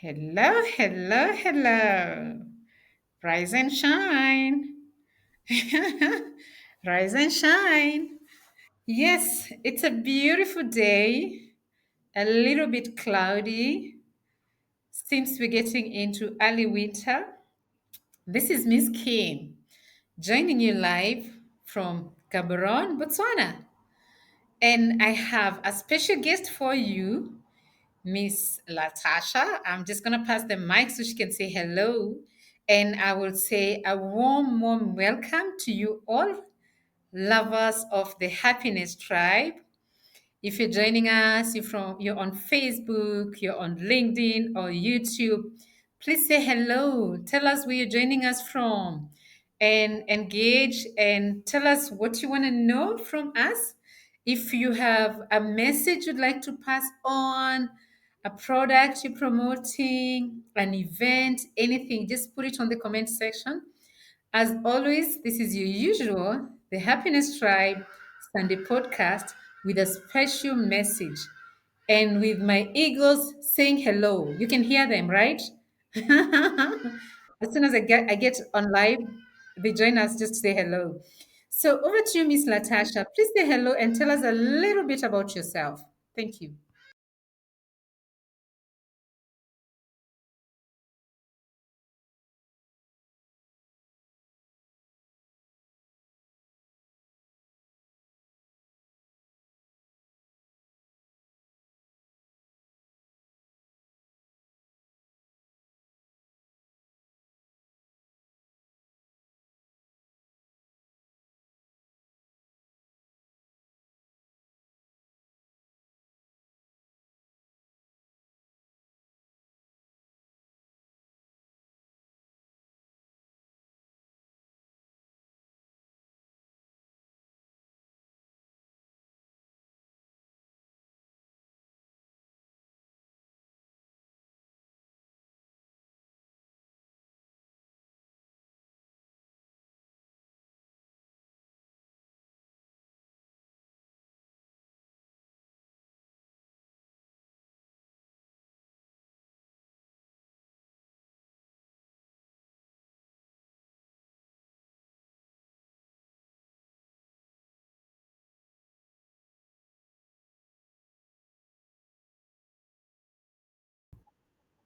Hello, hello, hello. Rise and shine. Rise and shine. Yes, it's a beautiful day, a little bit cloudy. Seems we're getting into early winter. This is Miss Kim joining you live from Gaborone, Botswana. And I have a special guest for you, Miss Latasha. I'm just going to pass the mic so she can say hello. And I will say a warm, warm welcome to you all, lovers of the Happiness Tribe. If you're joining us, you're on Facebook, you're on LinkedIn or YouTube, please say hello. Tell us where you're joining us from and engage and tell us what you want to know from us. If you have a message you'd like to pass on, a product you're promoting, an event, anything, just put it on the comment section. As always, this is your usual, the Happiness Tribe Sunday podcast with a special message and with my eagles saying hello. You can hear them, right? As soon as I get on live, they join us just to say hello. So over to you, Miss Latasha. Please say hello and tell us a little bit about yourself. Thank you.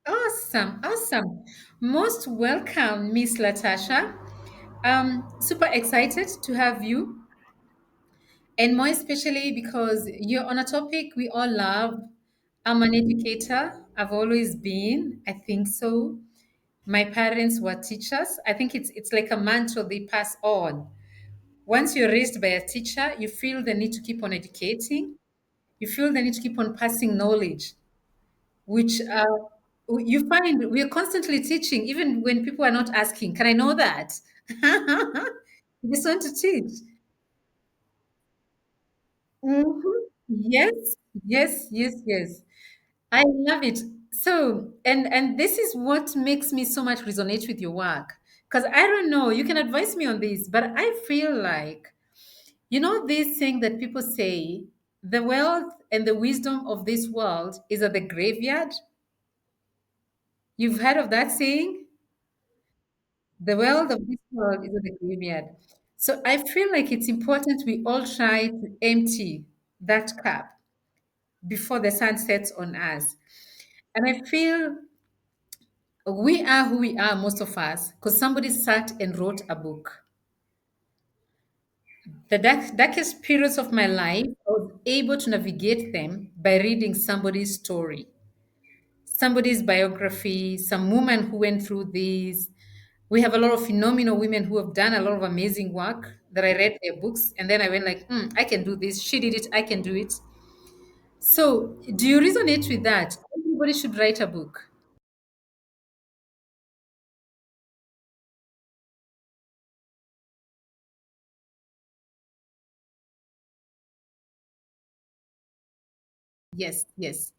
Awesome, awesome. Most welcome, Miss Latasha. Super excited to have you, and more especially because you're on a topic we all love. I'm an educator. I've always been. I think so. My parents were teachers. I think it's like a mantra they pass on. Once you're raised by a teacher, you feel the need to keep on educating. You feel the need to keep on passing knowledge, which you find we are constantly teaching, even when people are not asking. Can I know that? You just want to teach. Mhm. Yes, yes, yes, yes. I love it. So, and this is what makes me so much resonate with your work. Because I don't know, you can advise me on this, but I feel like, this thing that people say, the wealth and the wisdom of this world is at the graveyard. You've heard of that saying? The wealth of this world is at the graveyard. So I feel like it's important we all try to empty that cup before the sun sets on us. And I feel we are who we are, most of us, because somebody sat and wrote a book. The darkest periods of my life, I was able to navigate them by reading somebody's story, somebody's biography, some woman who went through this. We have a lot of phenomenal women who have done a lot of amazing work that I read their books, and then I went like, I can do this. She did it. I can do it. So, do you resonate with that? Everybody should write a book. Yes, yes.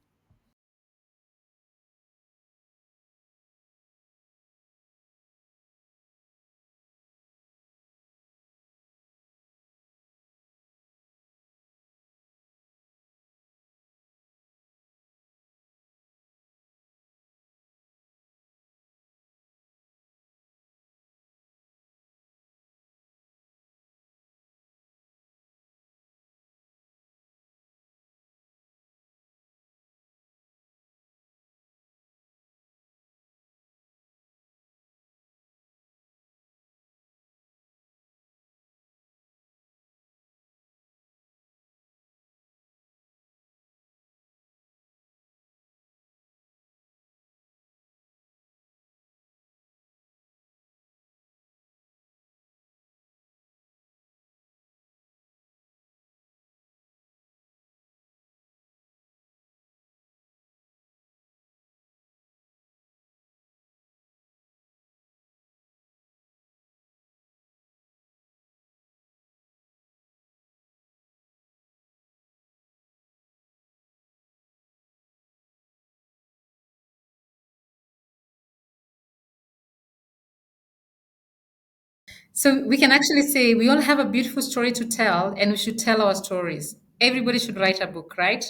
So we can actually say we all have a beautiful story to tell, and we should tell our stories. Everybody should write a book, right?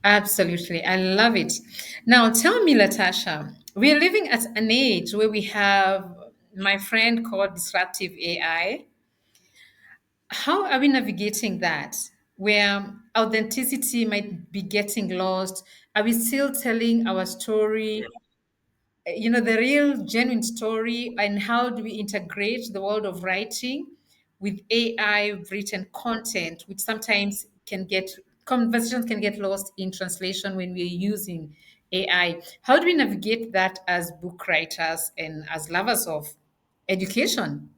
Absolutely. I love it. Now, tell me, Latasha, we're living at an age where we have my friend called disruptive AI. How are we navigating that? Where authenticity might be getting lost? Are we still telling our story, the real genuine story, and how do we integrate the world of writing with AI written content, which sometimes can get conversations can get lost in translation when we're using AI? How do we navigate that as book writers and as lovers of education?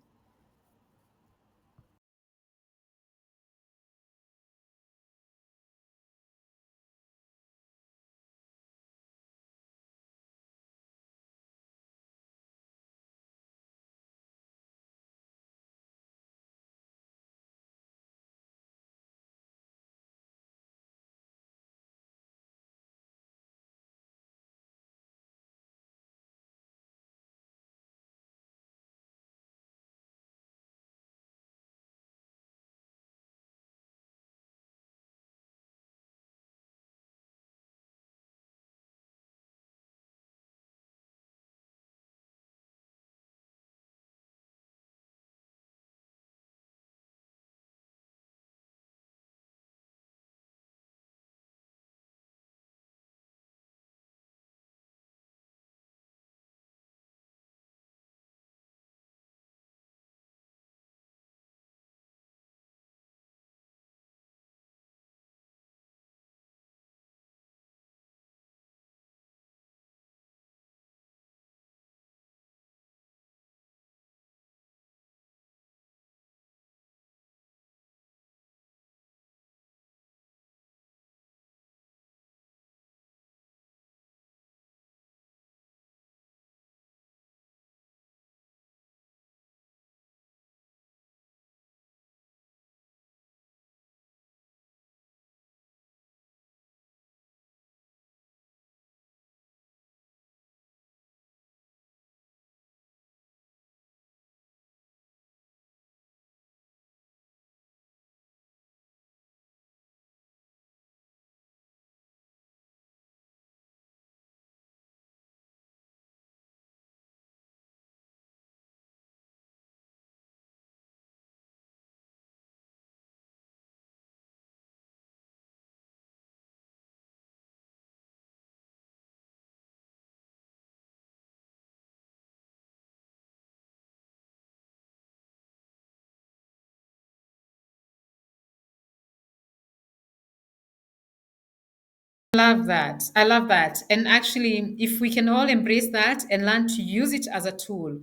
Love that. I love that. And actually, if we can all embrace that and learn to use it as a tool.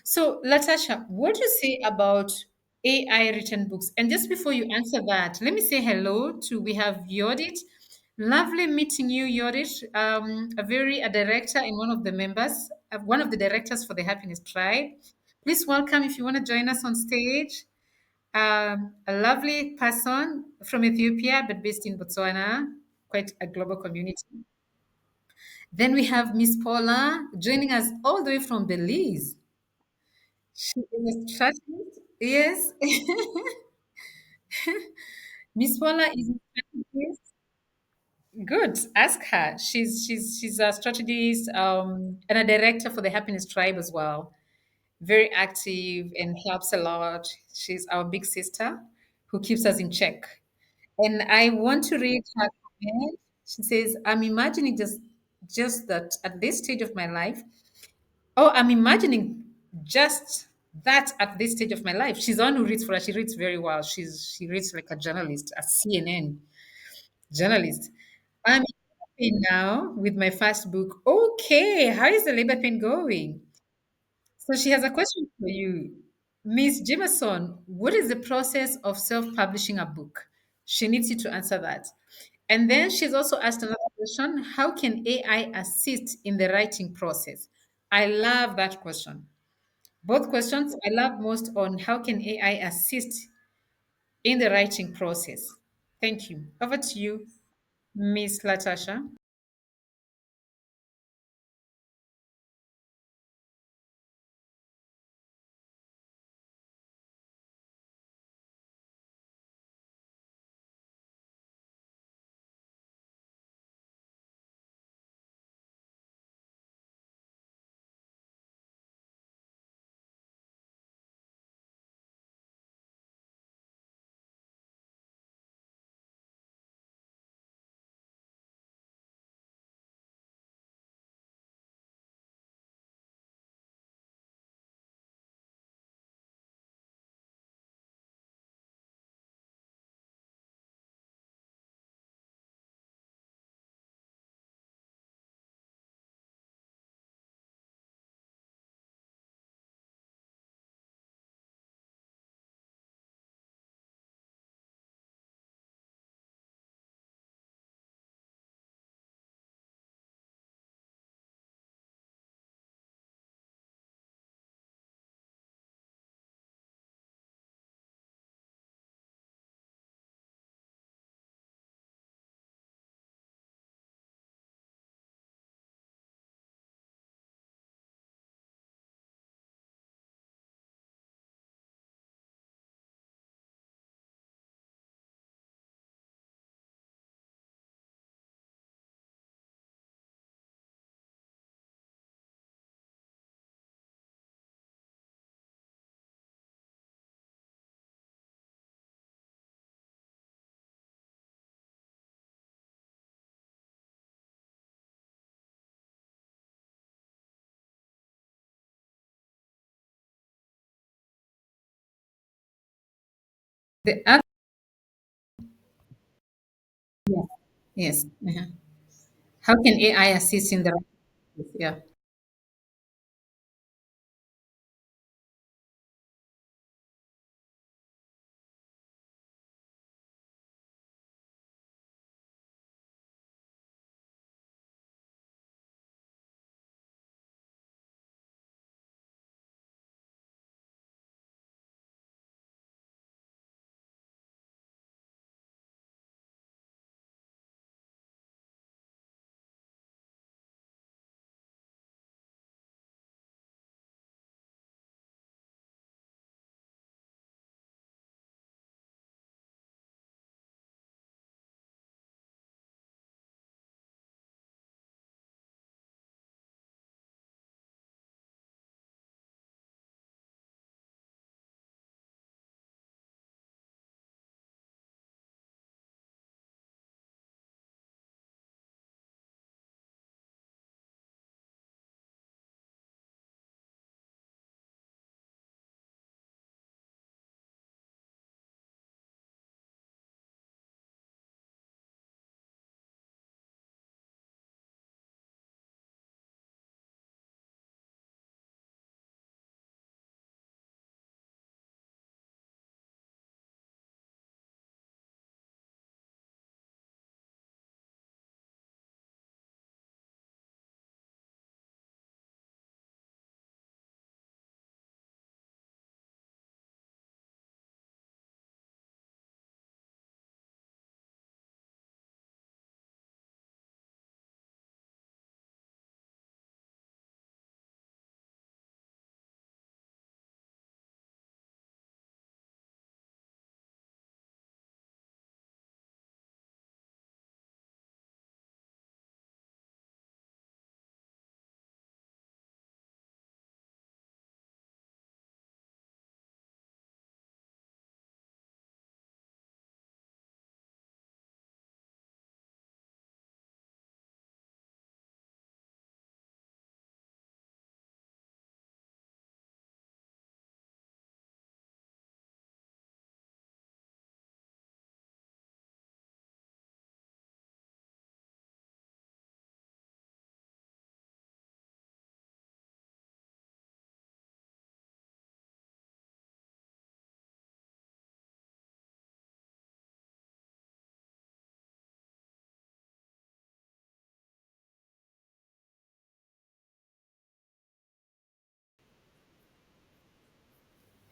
So, Latasha, what do you say about AI written books? And just before you answer that, let me say hello to we have Yodit. Lovely meeting you, Yodit. A director and one of the members, one of the directors for the Happiness Tribe. Please welcome if you want to join us on stage. A lovely person from Ethiopia, but based in Botswana, quite a global community. Then we have Miss Paula joining us all the way from Belize. She is a strategist. Yes, Miss Paula is a strategist. Good. Ask her. She's a strategist and a director for the Happiness Tribe as well. Very active and helps a lot. She's our big sister who keeps us in check. And I want to read her comment. She says, "I'm imagining just that at this stage of my life. Oh, I'm imagining just that at this stage of my life." She's the one who reads for us. She reads very well. She reads like a journalist, a CNN journalist. I'm happy now with my first book. Okay, how is the labor pain going? So she has a question for you. Miss Jameson, what is the process of self-publishing a book? She needs you to answer that. And then she's also asked another question. How can AI assist in the writing process? I love that question. Both questions I love most on how can AI assist in the writing process. Thank you. Over to you, Miss Latasha. The other, yes. How can AI assist in the writing process? Yeah.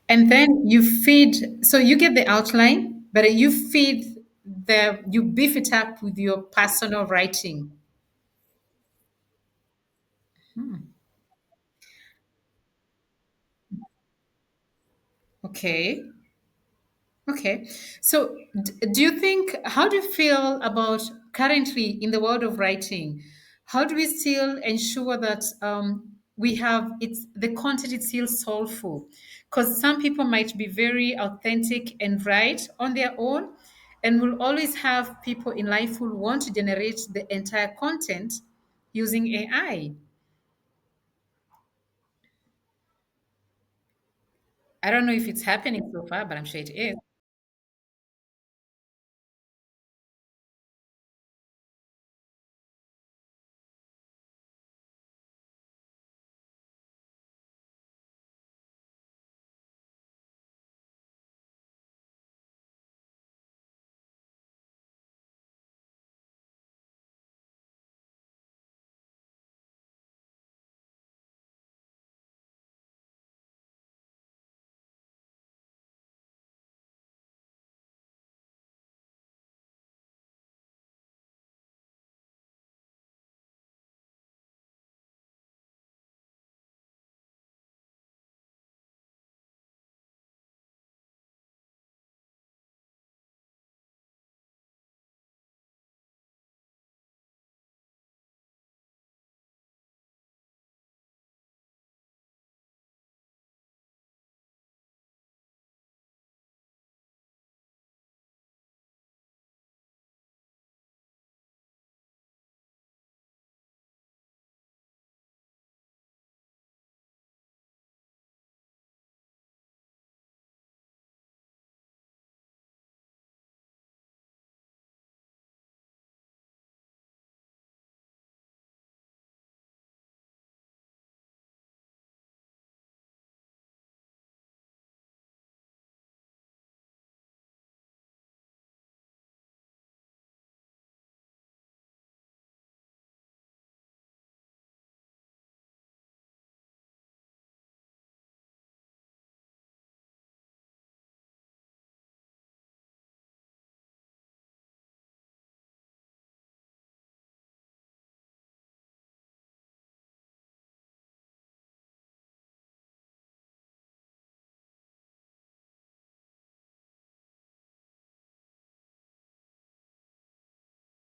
And then you feed, so you get the outline, but you feed you beef it up with your personal writing. Okay. Okay. So, do you think, how do you feel about currently in the world of writing? How do we still ensure that we have the content is still soulful? Because some people might be very authentic and write on their own, and will always have people in life who want to generate the entire content using AI. I don't know if it's happening so far, but I'm sure it is.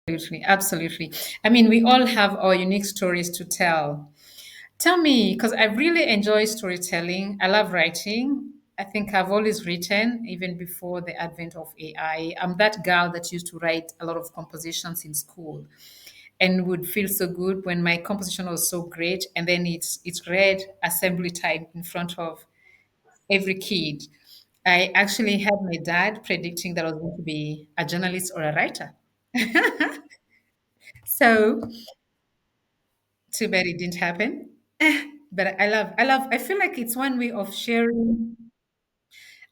Absolutely, absolutely. I mean, we all have our unique stories to tell. Tell me, because I really enjoy storytelling. I love writing. I think I've always written, even before the advent of AI. I'm that girl that used to write a lot of compositions in school and would feel so good when my composition was so great. And then it's read assembly time in front of every kid. I actually had my dad predicting that I was going to be a journalist or a writer. So too bad it didn't happen. But I feel like it's one way of sharing.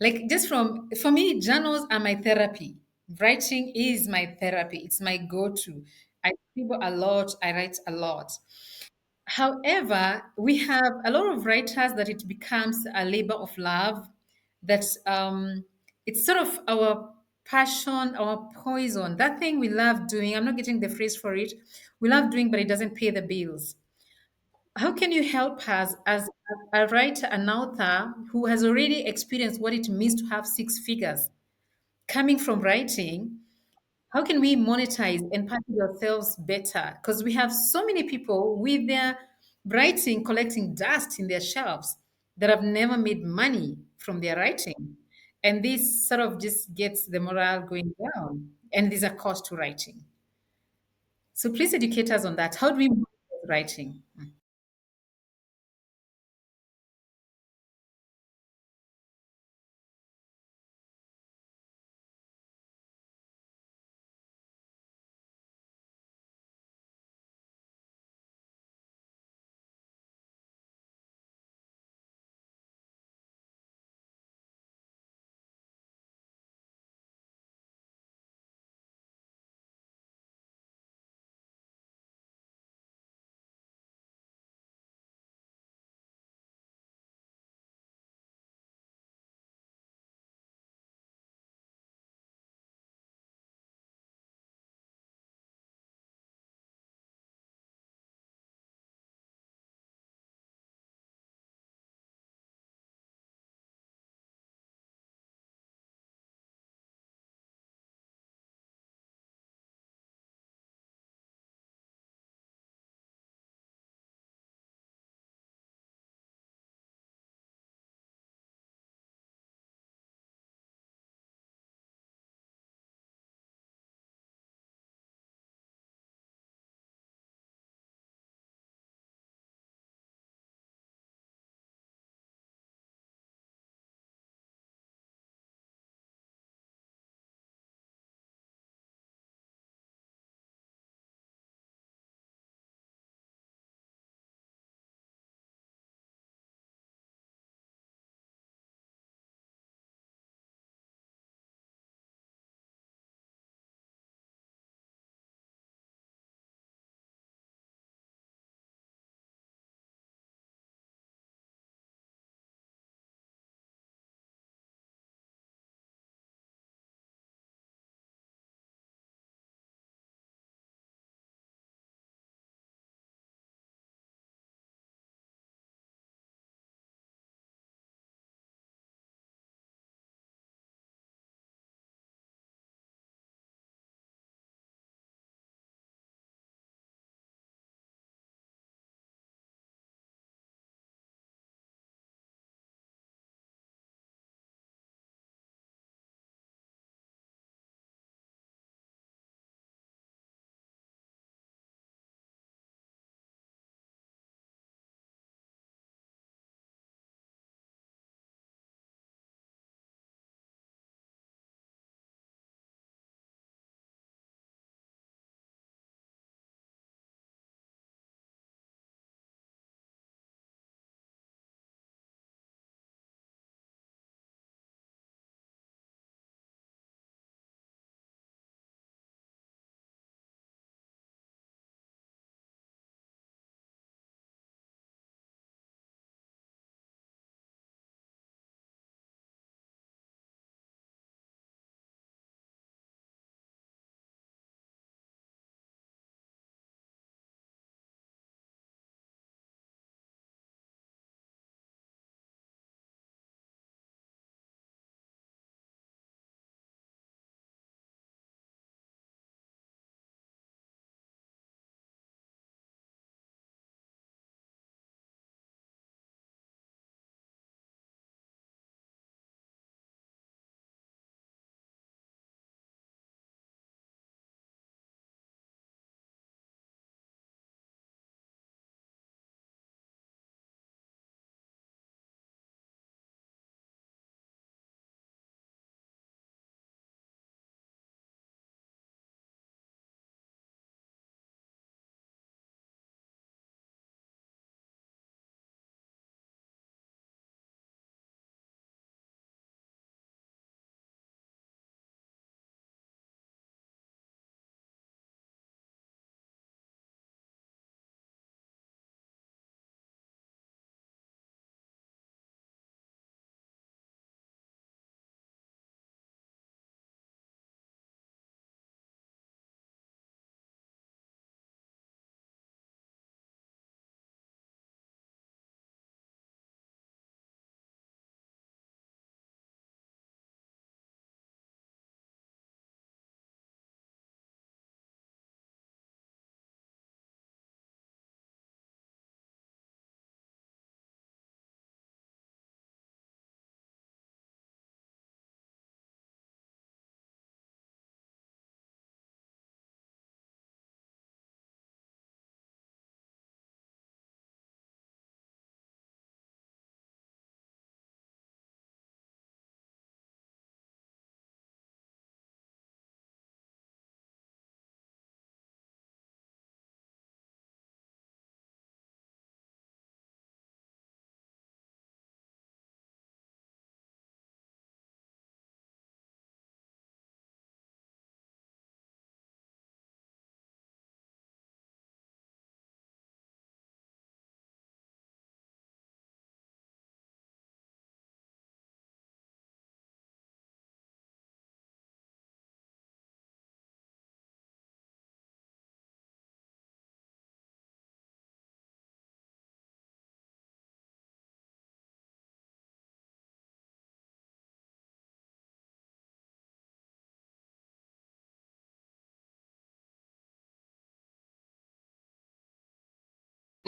Like just for me, journals are my therapy. Writing is my therapy. It's my go-to. I scribble a lot. I write a lot. However, we have a lot of writers that it becomes a labor of love. That it's sort of our passion, our poison. That thing we love doing. I'm not getting the phrase for it. We love doing, but it doesn't pay the bills. How can you help us as a writer, an author who has already experienced what it means to have six figures coming from writing? How can we monetize and package ourselves better? Because we have so many people with their writing collecting dust in their shelves that have never made money from their writing. And this sort of just gets the morale going down. And there's a cost to writing. So please educate us on that. How do we monetize writing?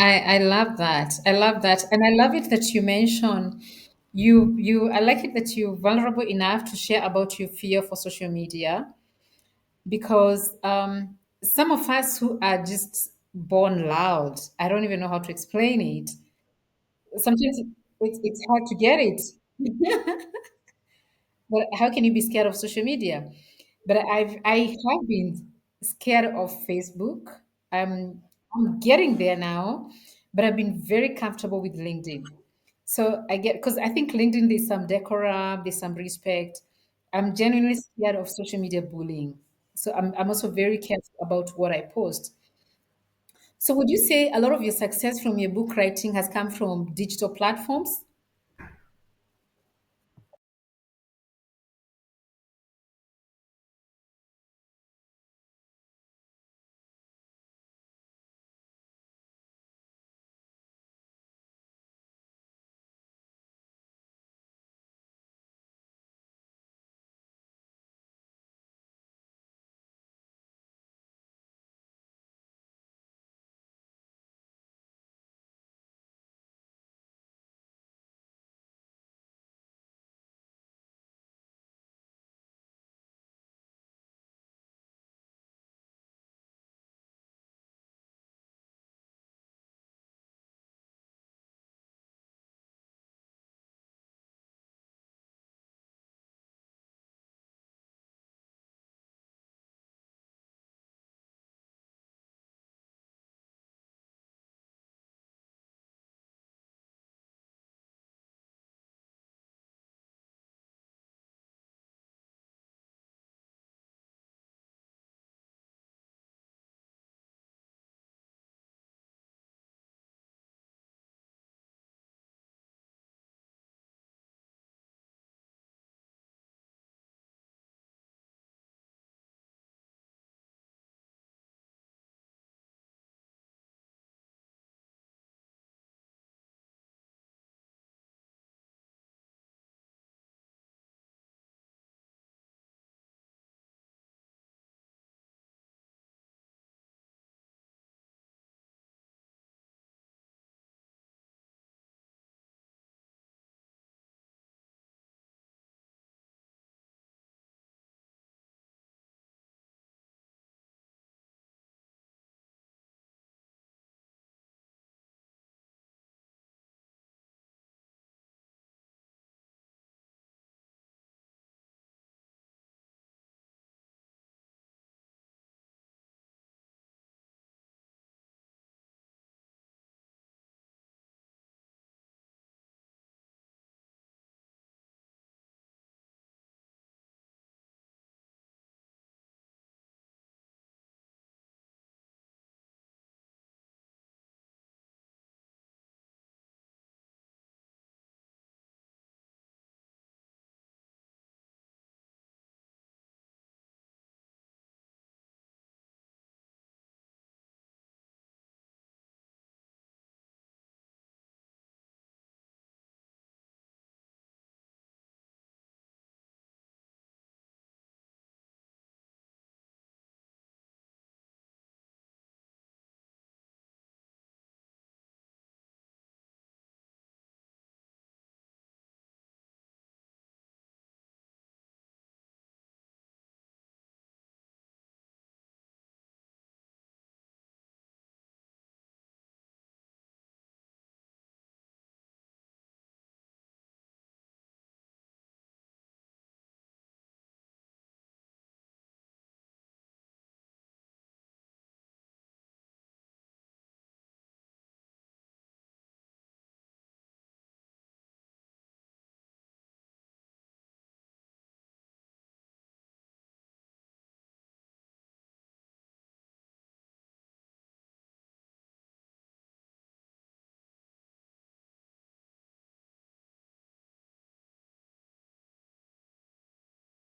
I love that. I love that. And I love it that you mention you I like it that you're vulnerable enough to share about your fear for social media because some of us who are just born loud, I don't even know how to explain it. Sometimes it's hard to get it. But how can you be scared of social media? But I have been scared of Facebook. I'm getting there now, but I've been very comfortable with LinkedIn. So I get because I think LinkedIn there's some decorum, there's some respect. I'm genuinely scared of social media bullying. So I'm also very careful about what I post. So would you say a lot of your success from your book writing has come from digital platforms?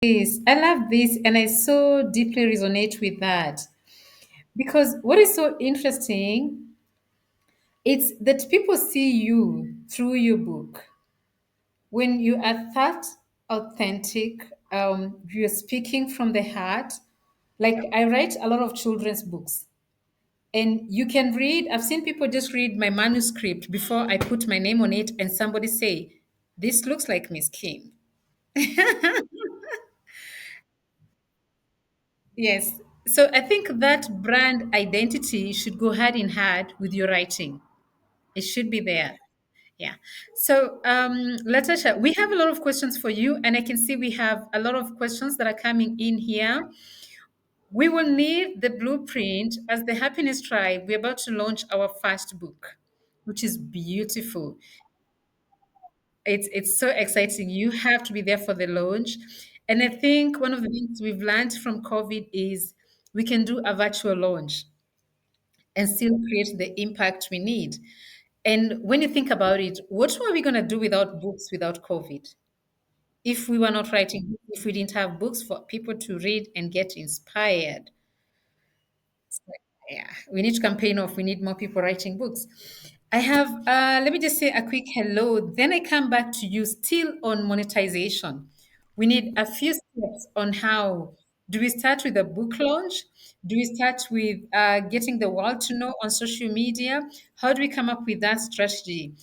This I love this, and I so deeply resonate with that because what is so interesting, it's that people see you through your book. When you are that authentic, you're speaking from the heart. Like I write a lot of children's books, And you can read, I've seen people just read my manuscript before I put my name on it, and somebody say, "This looks like Miss Kim." Yes. So I think that brand identity should go hand in hand with your writing. It should be there. Yeah. So, Latasha, we have a lot of questions for you, and I can see we have a lot of questions that are coming in here. We will need the blueprint as the Happiness Tribe. We're about to launch our first book, which is beautiful. It's so exciting. You have to be there for the launch. And I think one of the things we've learned from COVID is we can do a virtual launch and still create the impact we need. And when you think about it, what were we going to do without books without COVID? If we were not writing, if we didn't have books for people to read and get inspired, yeah, we need to campaign off. We need more people writing books. I have, let me just say a quick hello. Then I come back to you still on monetization. We need a few steps on how do we start with a book launch? Do we start with getting the world to know on social media? How do we come up with that strategy?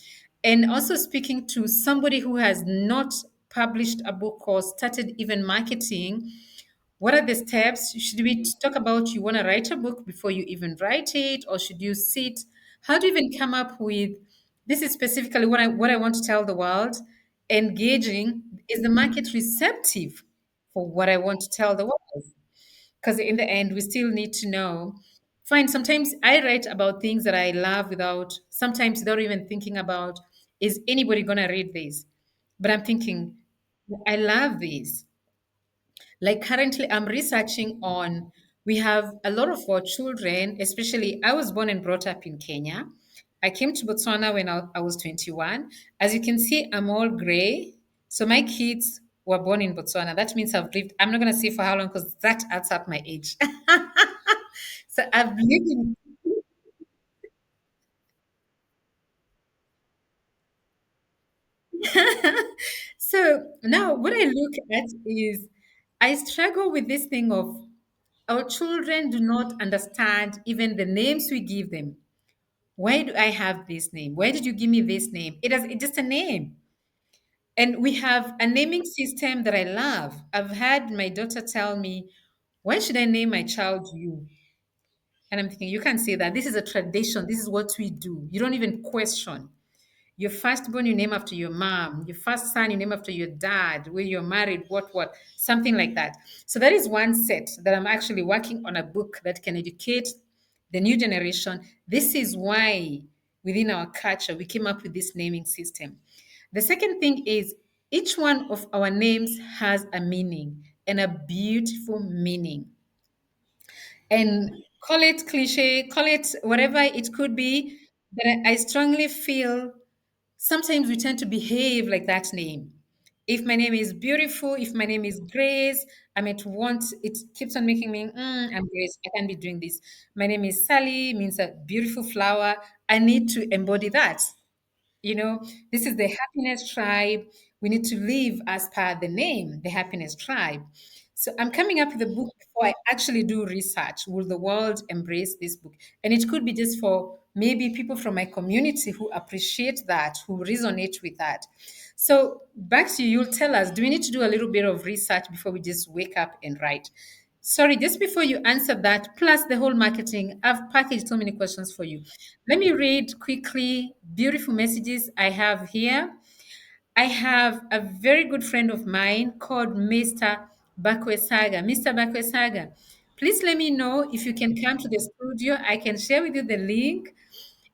And also speaking to somebody who has not published a book or started even marketing, what are the steps? Should we talk about you want to write a book before you even write it, or should you sit? How do you even come up with this is specifically what I want to tell the world? Engaging, is the market receptive for what I want to tell the world? Because in the end, we still need to know. Fine, sometimes I write about things that I love without sometimes without even thinking about is anybody gonna read this? But I'm thinking, I love this. Like currently, I'm researching on, we have a lot of our children, especially, I was born and brought up in Kenya. I came to Botswana when I was 21. As you can see, I'm all gray. So my kids were born in Botswana. That means I've lived, I'm not going to say for how long because that adds up my age. So I've lived in. So now what I look at is I struggle with this thing of our children do not understand even the names we give them. Why do I have this name? Why did you give me this name? It's just a name. And we have a naming system that I love. I've had my daughter tell me, why should I name my child you? And I'm thinking, you can't say that. This is a tradition. This is what we do. You don't even question. Your firstborn, you name after your mom. Your first son, you name after your dad. Where you're married, what, something like that. So that is one set that I'm actually working on a book that can educate the new generation. This is why within our culture we came up with this naming system. The second thing is each one of our names has a meaning and a beautiful meaning. And call it cliche, call it whatever it could be, but I strongly feel sometimes we tend to behave like that name. If my name is beautiful, if my name is Grace, I might want it keeps on making me, I'm Grace, I can't be doing this. My name is Sally, means a beautiful flower. I need to embody that. You know, this is the happiness tribe. We need to live as per the name, the happiness tribe. So I'm coming up with a book before I actually do research. Will the world embrace this book? And it could be just for maybe people from my community who appreciate that, who resonate with that. So back to you, you'll tell us, do we need to do a little bit of research before we just wake up and write? Sorry, just before you answer that, plus the whole marketing, I've packaged so many questions for you. Let me read quickly beautiful messages I have here. I have a very good friend of mine called Mr. Bakwesaga. Mr. Bakwesaga, please let me know if you can come to the studio. I can share with you the link.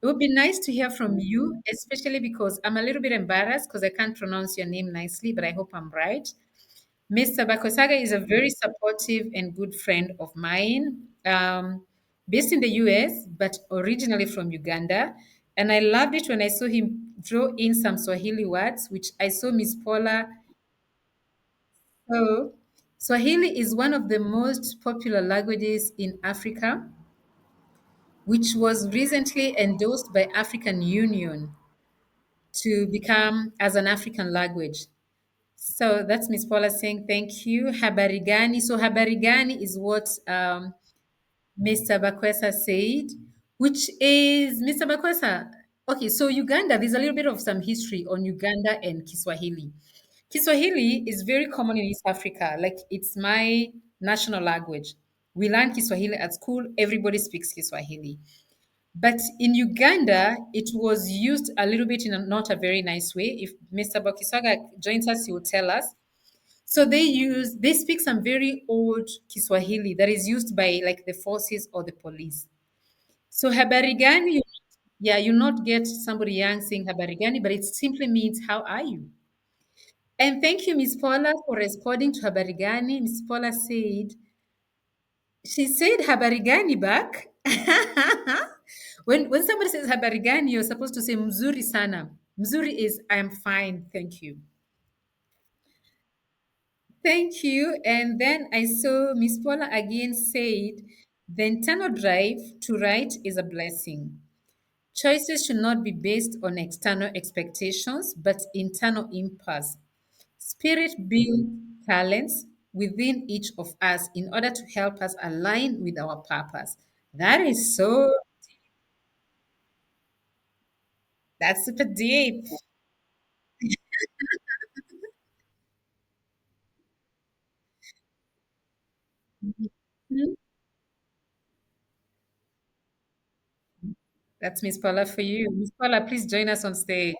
It would be nice to hear from you, especially because I'm a little bit embarrassed because I can't pronounce your name nicely, but I hope I'm right. Mr. Bakosaga is a very supportive and good friend of mine, based in the US, but originally from Uganda. And I loved it when I saw him draw in some Swahili words, which I saw Miss Paula. So, Swahili is one of the most popular languages in Africa, which was recently endorsed by African Union to become as an African language. So that's Miss Paula saying thank you. Habarigani. So habarigani is what Mr. Bakwesa said. which is Mr. Bakwesa. Okay, so Uganda, there's a little bit of some history on Uganda and Kiswahili. Kiswahili is very common in East Africa. Like it's my national language. We learn Kiswahili at school. Everybody speaks Kiswahili. But in Uganda, it was used a little bit in not a very nice way. If Mr. Bakisaga joins us, he will tell us. So they speak some very old Kiswahili that is used by like the forces or the police. So habarigani, yeah, you not get somebody young saying habarigani, but it simply means how are you? And thank you, Miss Paula, for responding to habarigani. Miss Paula said, she said habarigani back. When somebody says habarigani, you're supposed to say mzuri sana. Mzuri is I'm fine, thank you. Thank you. And then I saw Miss Paula again said, the internal drive to write is a blessing. Choices should not be based on external expectations, but internal impulse. Spirit builds talents within each of us in order to help us align with our purpose. That is so, that's super deep. Mhm. That's Miss Paula for you. Miss Paula, please join us on stage.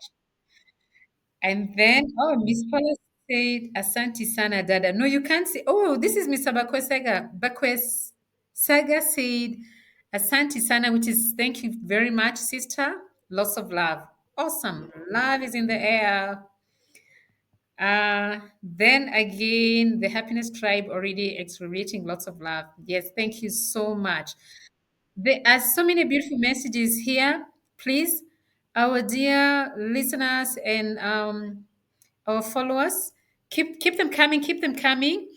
And then, oh, Miss Paula said, Asante sana dada. No, you can't say, oh, this is Mr. Bakwesega. Bakwes Saga said, Asante sana, which is thank you very much, sister. Lots of love. Awesome. Love is in the air. Then again, the happiness tribe already experiencing lots of love. Yes, thank you so much. There are so many beautiful messages here. Please, our dear listeners and our followers, keep them coming. Keep them coming.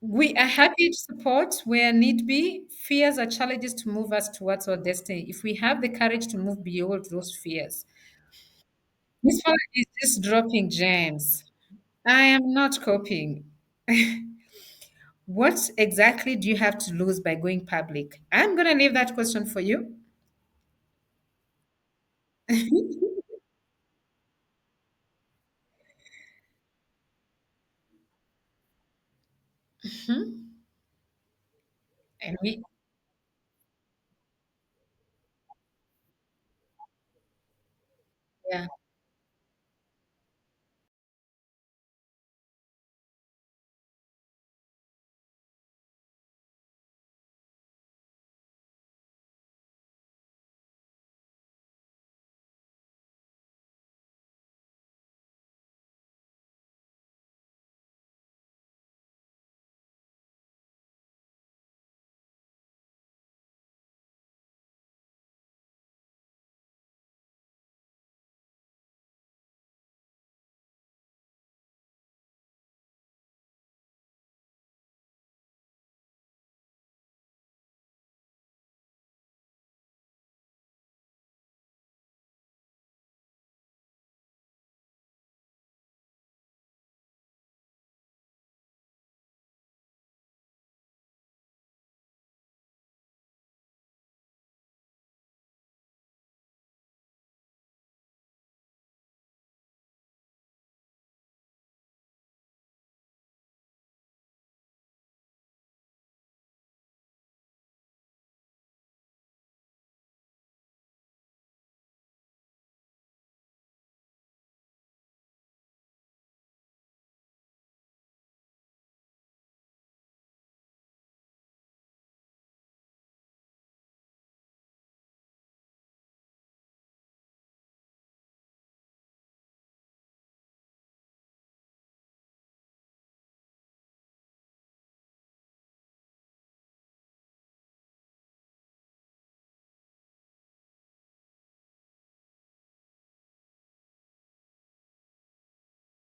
We are happy to support where need be. Fears are challenges to move us towards our destiny. If we have the courage to move beyond those fears, this one is just dropping gems. I am not coping. What exactly do you have to lose by going public? I'm going to leave that question for you. Mhm. And we, yeah.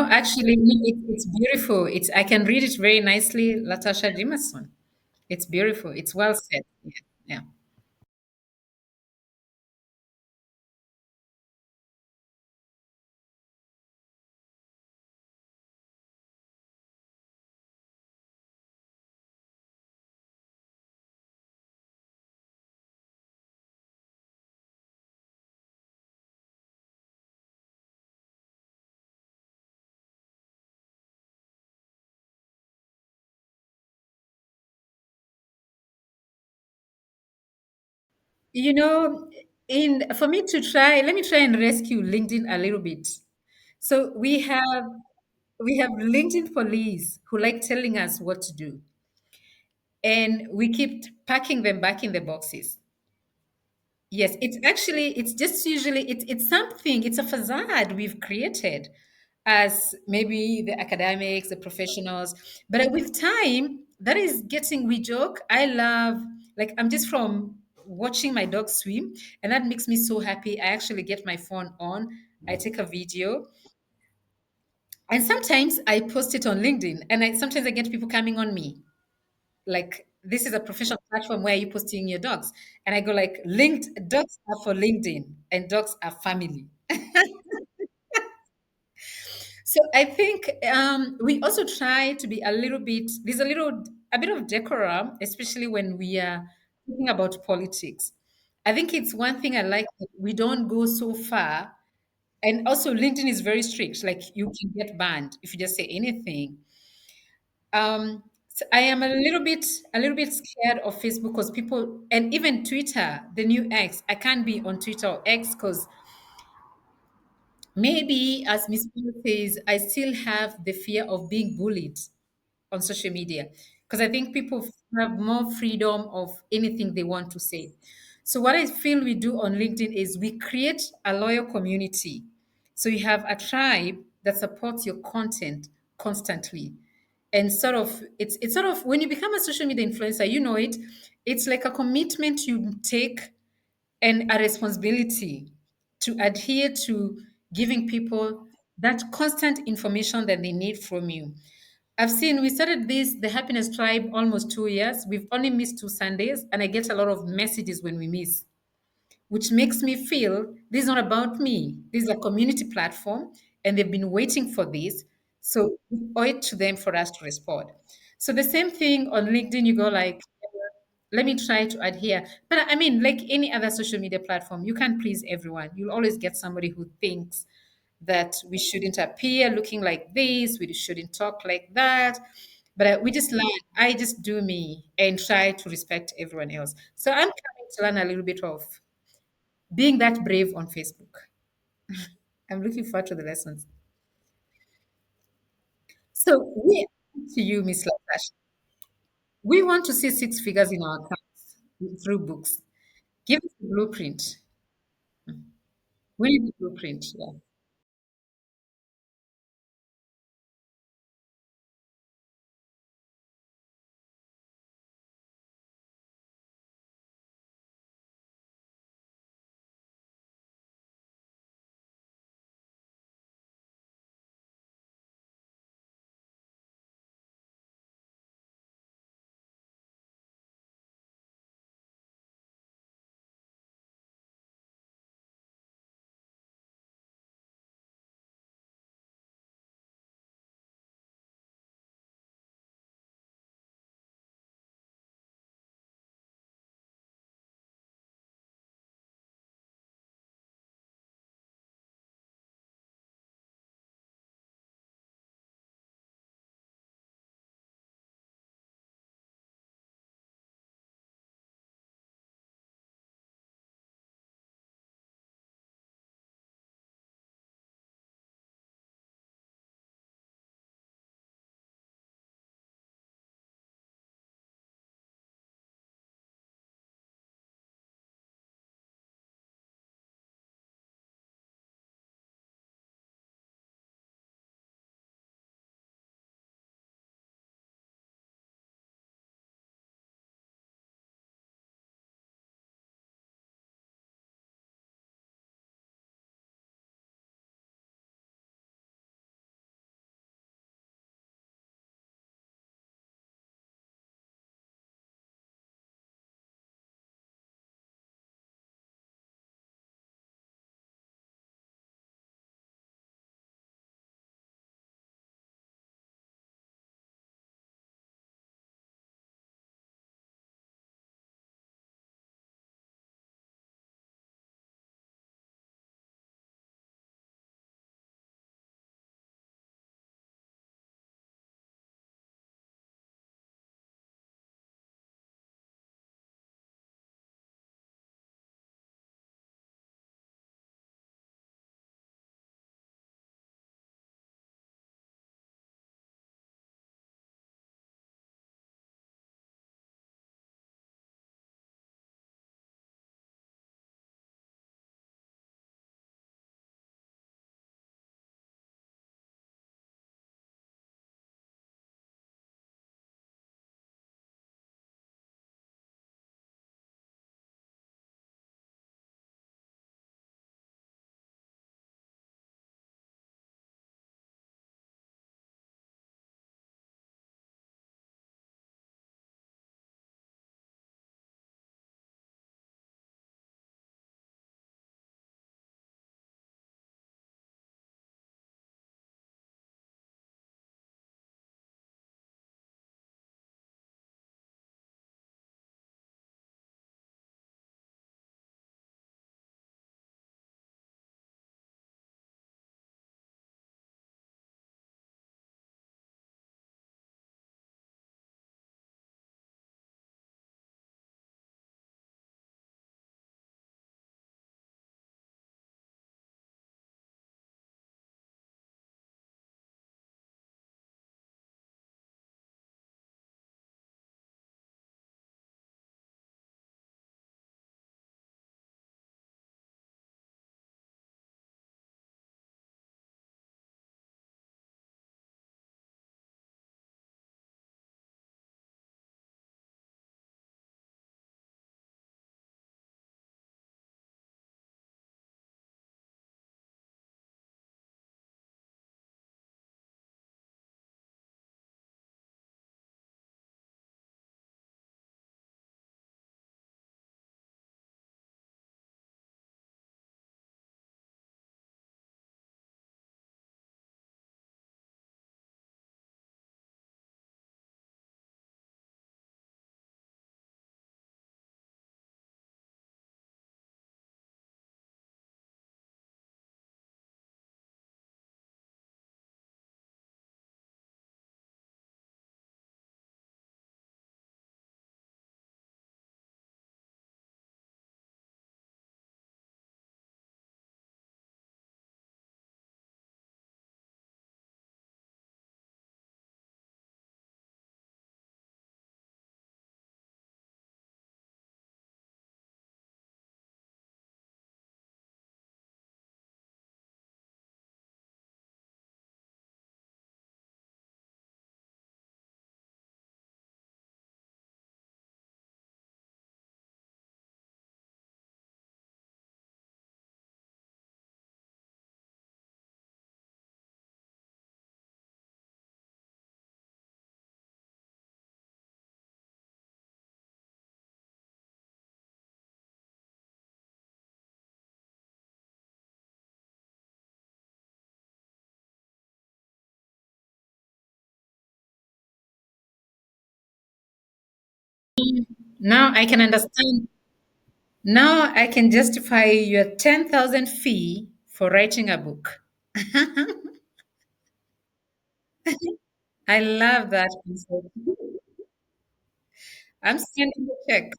No, actually, no, it's beautiful. It's I can read it very nicely, Latasha Jimason. It's beautiful. It's well said. Yeah. Yeah. You know, in for me to try, let me try and rescue LinkedIn a little bit. So we have LinkedIn police who like telling us what to do, and we keep packing them back in the boxes. Yes, it's just usually it's something, it's a facade we've created as maybe the academics, the professionals. But with time, that is getting, we joke. I love, like, I'm just from watching my dog swim, and that makes me so happy. I actually get my phone on, I take a video, and sometimes I post it on LinkedIn, and sometimes I get people coming on me like, this is a professional platform where you're posting your dogs, and I go like, linked dogs are for LinkedIn and dogs are family. So I think we also try to be a little bit, there's a bit of decorum, especially when we are talking about politics. I think it's one thing I like, that we don't go so far. And also LinkedIn is very strict, like you can get banned if you just say anything. So I am a little bit scared of Facebook, because people, and even Twitter, the new X. I can't be on Twitter or X because maybe, as Miss Paul says, I still have the fear of being bullied on social media, because I think people have more freedom of anything they want to say. So what I feel we do on LinkedIn is we create a loyal community. So you have a tribe that supports your content constantly. And sort of it's sort of, when you become a social media influencer, it's like a commitment you take, and a responsibility to adhere to giving people that constant information that they need from you. We started the Happiness Tribe, almost 2 years. We've only missed 2 Sundays, and I get a lot of messages when we miss, which makes me feel this is not about me. This is a community platform, and they've been waiting for this. So we owe it to them for us to respond. So the same thing on LinkedIn, you go like, let me try to adhere. But I mean, like any other social media platform, you can't please everyone. You'll always get somebody who thinks that we shouldn't appear looking like this, we shouldn't talk like that. But we just learn. I just do me and try to respect everyone else. So I'm coming to learn a little bit of being that brave on Facebook. I'm looking forward to the lessons. So to you, Miss Latash, we want to see six figures in our accounts through books. Give us the blueprint. We need the blueprint. Yeah. Now I can understand. Now I can justify your 10,000 fee for writing a book. I love that concept. I'm sending the check.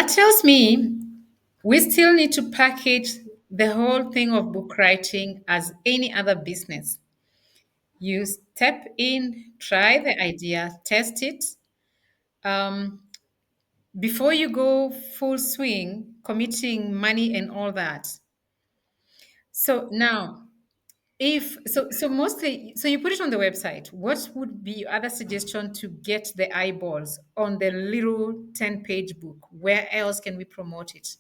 That tells me we still need to package the whole thing of book writing as any other business. You step in, try the idea, test it. Um, Before you go full swing, committing money and all that. So now, if so mostly so you put it on the website. What would be your other suggestion to get the eyeballs on the little 10-page book? Where else can we promote it?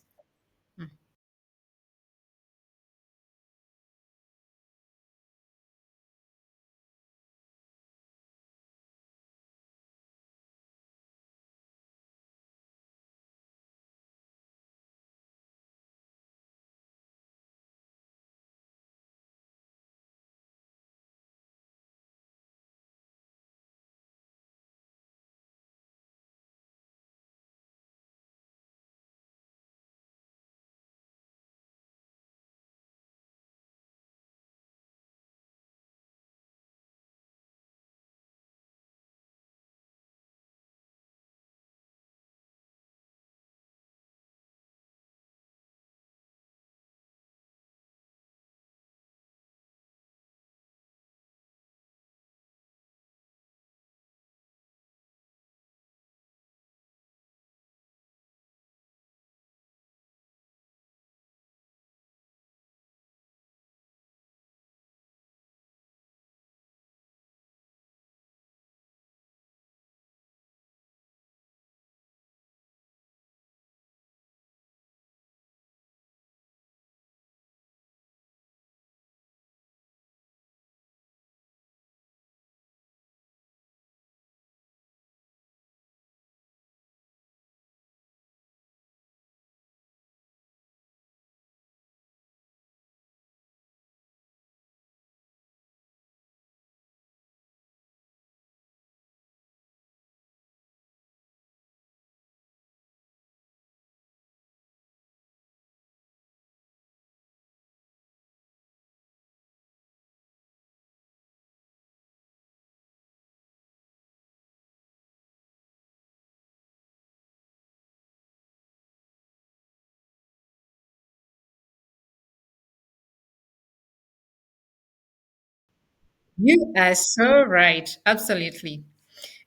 You are so right. Absolutely.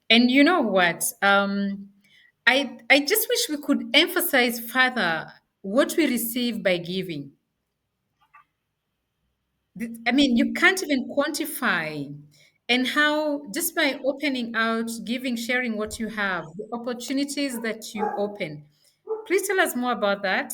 And you know what? I just wish we could emphasize further what we receive by giving. I mean, you can't even quantify, and how just by opening out, giving, sharing what you have, the opportunities that you open. Please tell us more about that.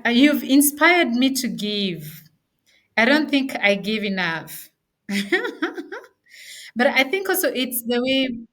You've inspired me to give. I don't think I give enough. But I think also it's the way.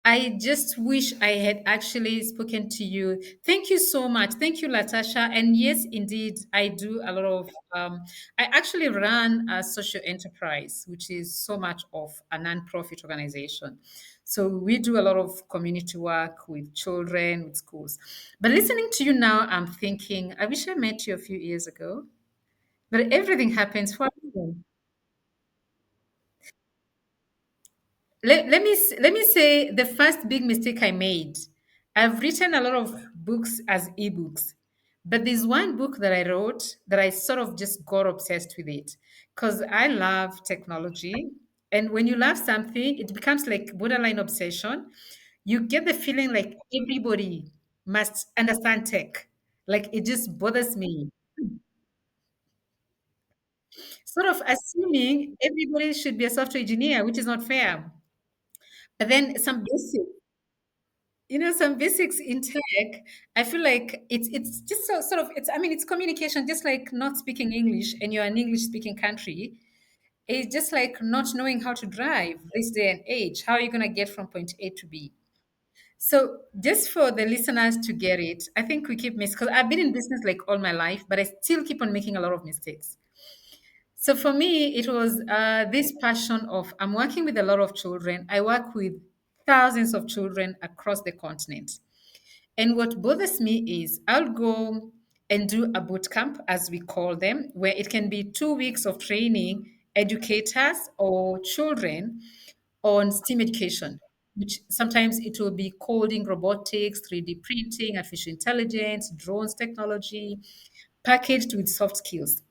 I just wish I had actually spoken to you. Thank you so much. Thank you, Latasha. And yes, indeed, I do a lot of, I actually run a social enterprise, which is so much of a nonprofit organization. So we do a lot of community work with children, with schools. But listening to you now, I'm thinking, I wish I met you a few years ago. But everything happens for a reason. Let me say the first big mistake I made. I've written a lot of books as ebooks, but there's one book that I wrote that I sort of just got obsessed with it because I love technology. And when you love something, it becomes like borderline obsession. You get the feeling like everybody must understand tech. Like it just bothers me. Sort of assuming everybody should be a software engineer, which is not fair. But then some basics in tech, I feel like it's just sort of it's I mean it's communication, just like not speaking English and you're an English speaking country. It's just like not knowing how to drive this day and age. How are you gonna get from point A to B? So just for the listeners to get it, I think we keep missing because I've been in business like all my life, but I still keep on making a lot of mistakes. So for me, it was this passion of I'm working with a lot of children. I work with thousands of children across the continent. And what bothers me is I'll go and do a boot camp, as we call them, where it can be 2 weeks of training educators or children on STEAM education, which sometimes it will be coding, robotics, 3D printing, artificial intelligence, drones technology, packaged with soft skills.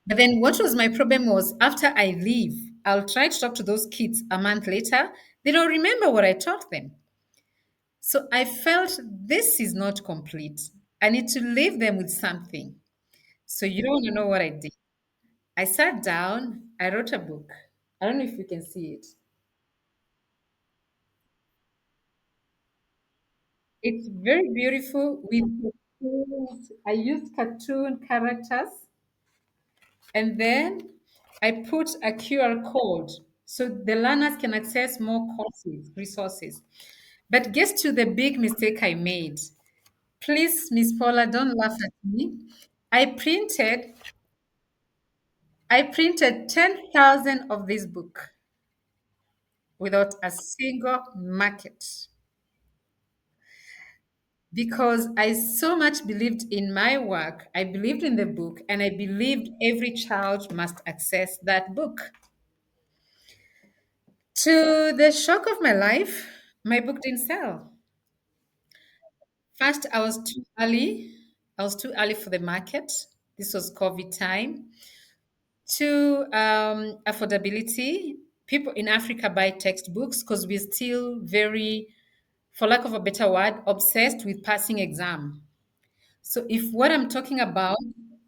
But then what was my problem was after I leave, I'll try to talk to those kids a month later. They don't remember what I taught them. So I felt this is not complete. I need to leave them with something. So you don't want to know what I did. I sat down, I wrote a book. I don't know if you can see it. It's very beautiful with cartoons. I used cartoon characters and then I put a QR code. so the learners can access more courses, resources. But guess to the big mistake I made. Please, Miss Paula, don't laugh at me. I printed I printed 10,000 of this book without a single market because I so much believed in my work. I believed in the book and I believed every child must access that book. To the shock of my life, my book didn't sell. First, I was too early. I was too early for the market. This was COVID time. Two, affordability. People in Africa buy textbooks because we're still very, for lack of a better word, obsessed with passing exam. So if what I'm talking about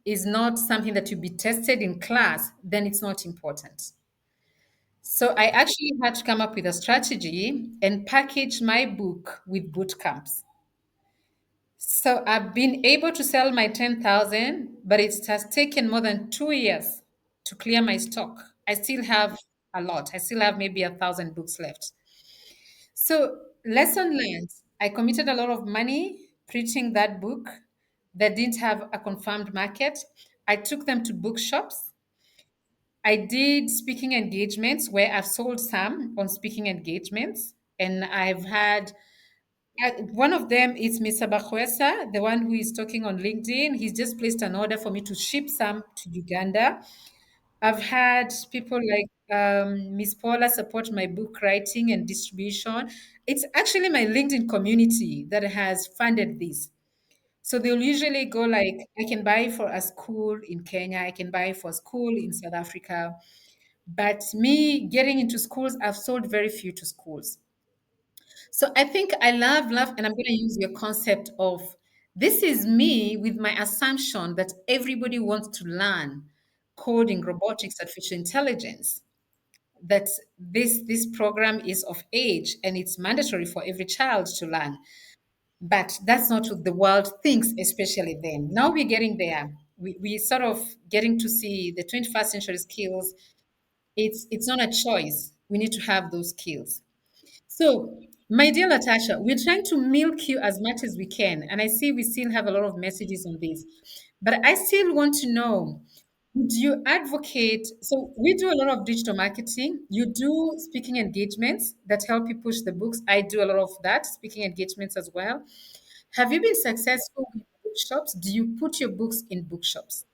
is not something that will be tested in class, then it's not important. So I actually had to come up with a strategy and package my book with boot camps. So I've been able to sell my 10,000, but it has taken more than 2 years to clear my stock. I still have a lot. I still have maybe 1,000 books left. So lesson learned. I committed a lot of money preaching that book that didn't have a confirmed market. I took them to bookshops. I did speaking engagements where I've sold some on speaking engagements. And I've had one of them is Mr. Bakwesa, the one who is talking on LinkedIn. He's just placed an order for me to ship some to Uganda. I've had people like Miss Paula support my book writing and distribution. It's actually my LinkedIn community that has funded this. So they'll usually go like, I can buy for a school in Kenya, I can buy for a school in South Africa. But me getting into schools, I've sold very few to schools. So I think I love, and I'm going to use your concept of this is me with my assumption that everybody wants to learn coding, robotics, artificial intelligence. That this program is of age and it's mandatory for every child to learn. But that's not what the world thinks, especially then. Now we're getting there. We sort of getting to see the 21st century skills. It's not a choice. We need to have those skills. So, my dear Latasha, we're trying to milk you as much as we can. And I see we still have a lot of messages on this. But I still want to know, would you advocate? So, we do a lot of digital marketing. You do speaking engagements that help you push the books. I do a lot of that, speaking engagements as well. Have you been successful with bookshops? Do you put your books in bookshops?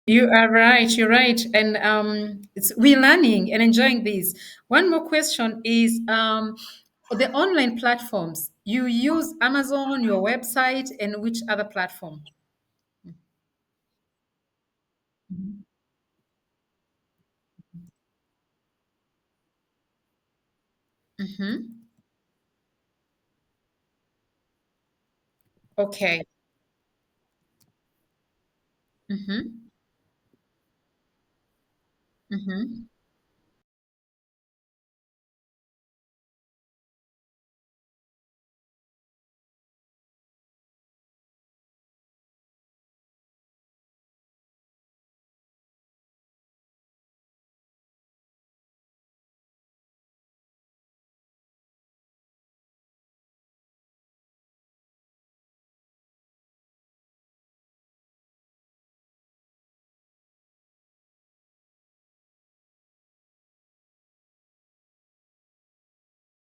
You are right. You're right. And we're learning and enjoying this. One more question is the online platforms. You use Amazon, your website, and which other platform? Mm-hmm. Okay. Mm-hmm. Mm-hmm.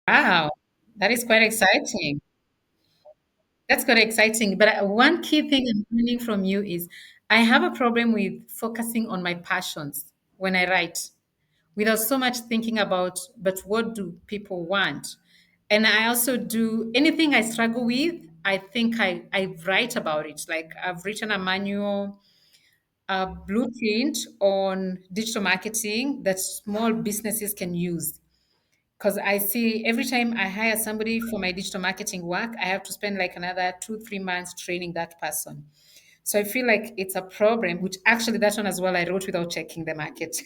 Wow. That is quite exciting. That's quite exciting. But one key thing I'm learning from you is I have a problem with focusing on my passions when I write, without so much thinking about, but what do people want? And I also do anything I struggle with, I think I write about it. Like I've written a manual, a blueprint on digital marketing that small businesses can use. Because I see every time I hire somebody for my digital marketing work, I have to spend like another 2, 3 months training that person. So I feel like it's a problem, which actually that one as well I wrote without checking the market.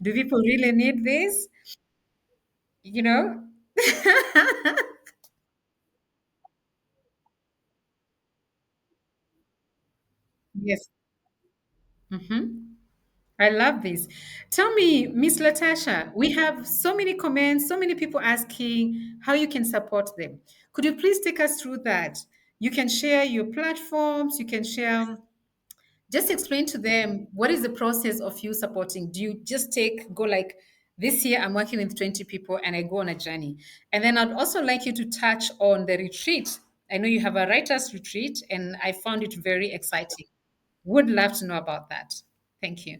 Do people really need this? You know? Yes. Hmm. I love this. Tell me, Miss Latasha, we have so many comments, so many people asking how you can support them. Could you please take us through that? You can share your platforms, you can share, just explain to them what is the process of you supporting. Do you just go like, this year I'm working with 20 people and I go on a journey? And then I'd also like you to touch on the retreat. I know you have a writer's retreat and I found it very exciting. Would love to know about that. Thank you.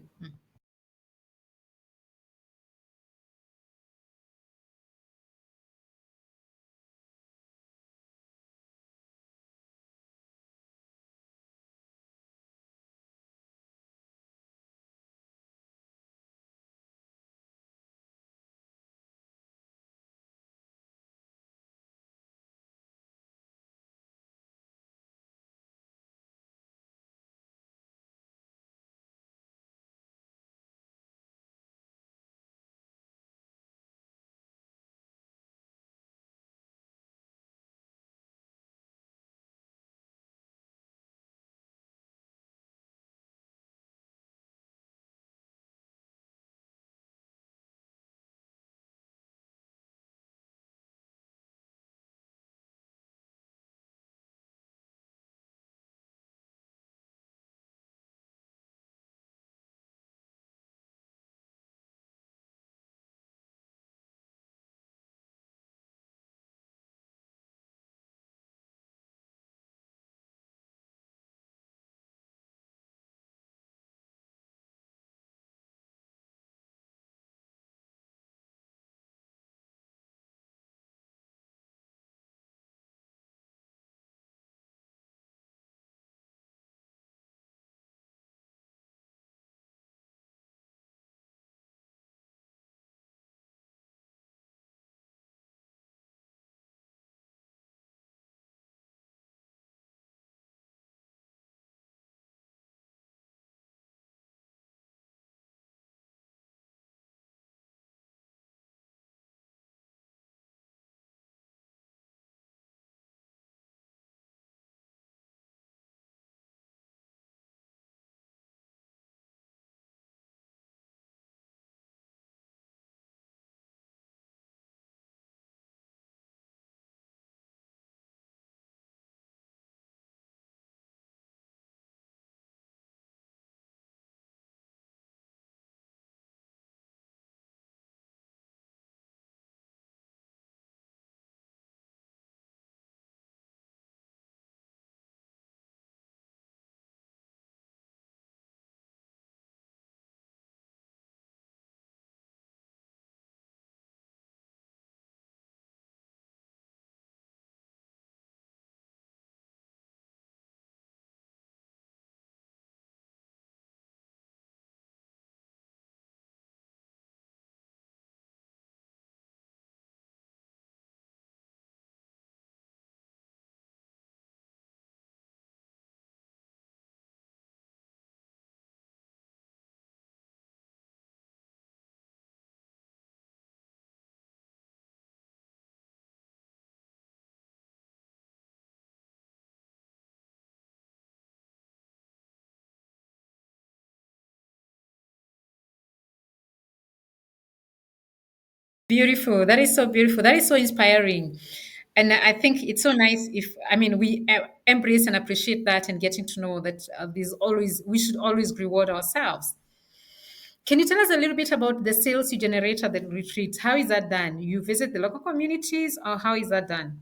Beautiful. That is so beautiful. That is so inspiring. And I think it's so nice if, I mean, we embrace and appreciate that and getting to know that we should always reward ourselves. Can you tell us a little bit about the sales you generate at the retreat? How is that done? You visit the local communities, or how is that done?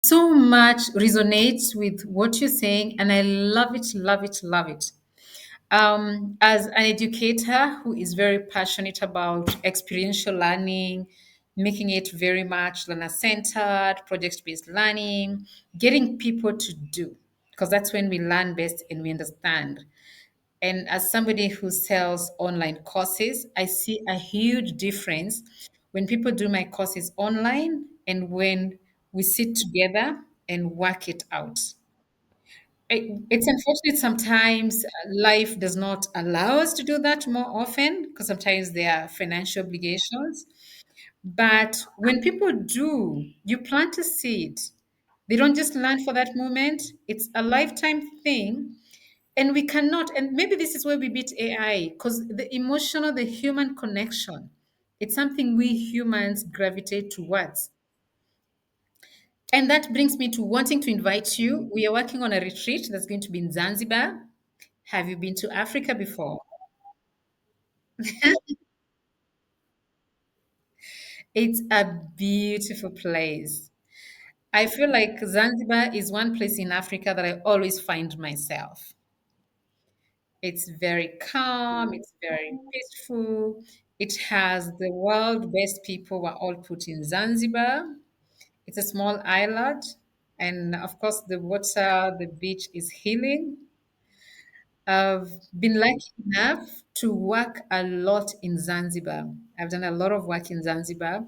So much resonates with what you're saying, and I love it, love it, love it. As an educator who is very passionate about experiential learning, making it very much learner centered, project based learning, getting people to do, because that's when we learn best and we understand. And as somebody who sells online courses, I see a huge difference when people do my courses online and when we sit together and work it out. It's unfortunate sometimes life does not allow us to do that more often because sometimes there are financial obligations. But when people do, you plant a seed. They don't just learn for that moment, it's a lifetime thing. And we cannot, and maybe this is where we beat AI, because the emotional, the human connection, it's something we humans gravitate towards. And that brings me to wanting to invite you. We are working on a retreat that's going to be in Zanzibar. Have you been to Africa before? It's a beautiful place. I feel like Zanzibar is one place in Africa that I always find myself. It's very calm, it's very peaceful. It has the world best people were all put in Zanzibar. It's a small island. And of course, the water, the beach is healing. I've been lucky enough to work a lot in Zanzibar. I've done a lot of work in Zanzibar.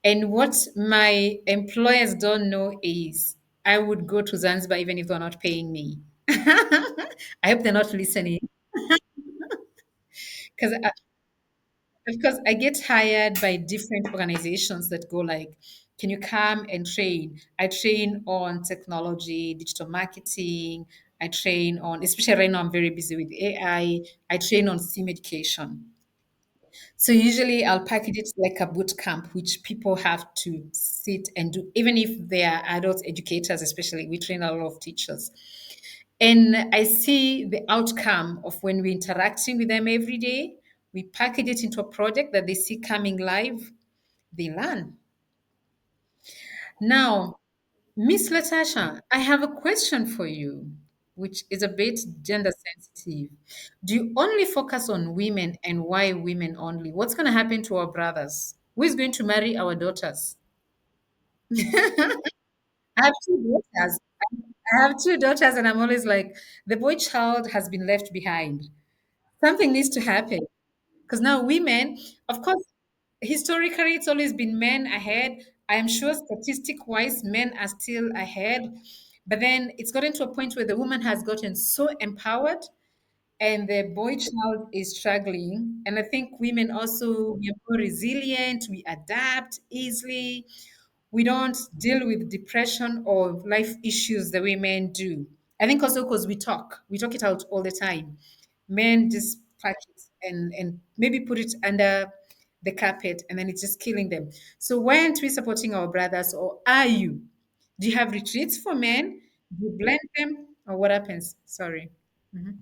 And what my employers don't know is I would go to Zanzibar even if they're not paying me. I hope they're not listening because because I get hired by different organizations that go like, can you come and train? I train on technology, digital marketing. I train on, especially right now, I'm very busy with AI. I train on STEAM education. So usually I'll package it like a boot camp, which people have to sit and do, even if they are adult educators, especially. We train a lot of teachers. And I see the outcome of when we're interacting with them every day. We package it into a project that they see coming live, they learn. Now, Miss Latasha, I have a question for you, which is a bit gender sensitive. Do you only focus on women and why women only? What's going to happen to our brothers? Who is going to marry our daughters? I have two daughters. I have two daughters, and I'm always like, the boy child has been left behind. Something needs to happen. Because now women, of course, historically it's always been men ahead. I am sure statistic wise, men are still ahead. But then it's gotten to a point where the woman has gotten so empowered and the boy child is struggling. And I think women also, we are more resilient, we adapt easily, we don't deal with depression or life issues the way men do. I think also because we talk it out all the time. Men just pack it and maybe put it under the carpet and then it's just killing them. So why aren't we supporting our brothers or are you? Do you have retreats for men? Do you blend them or what happens? Sorry. Mhm.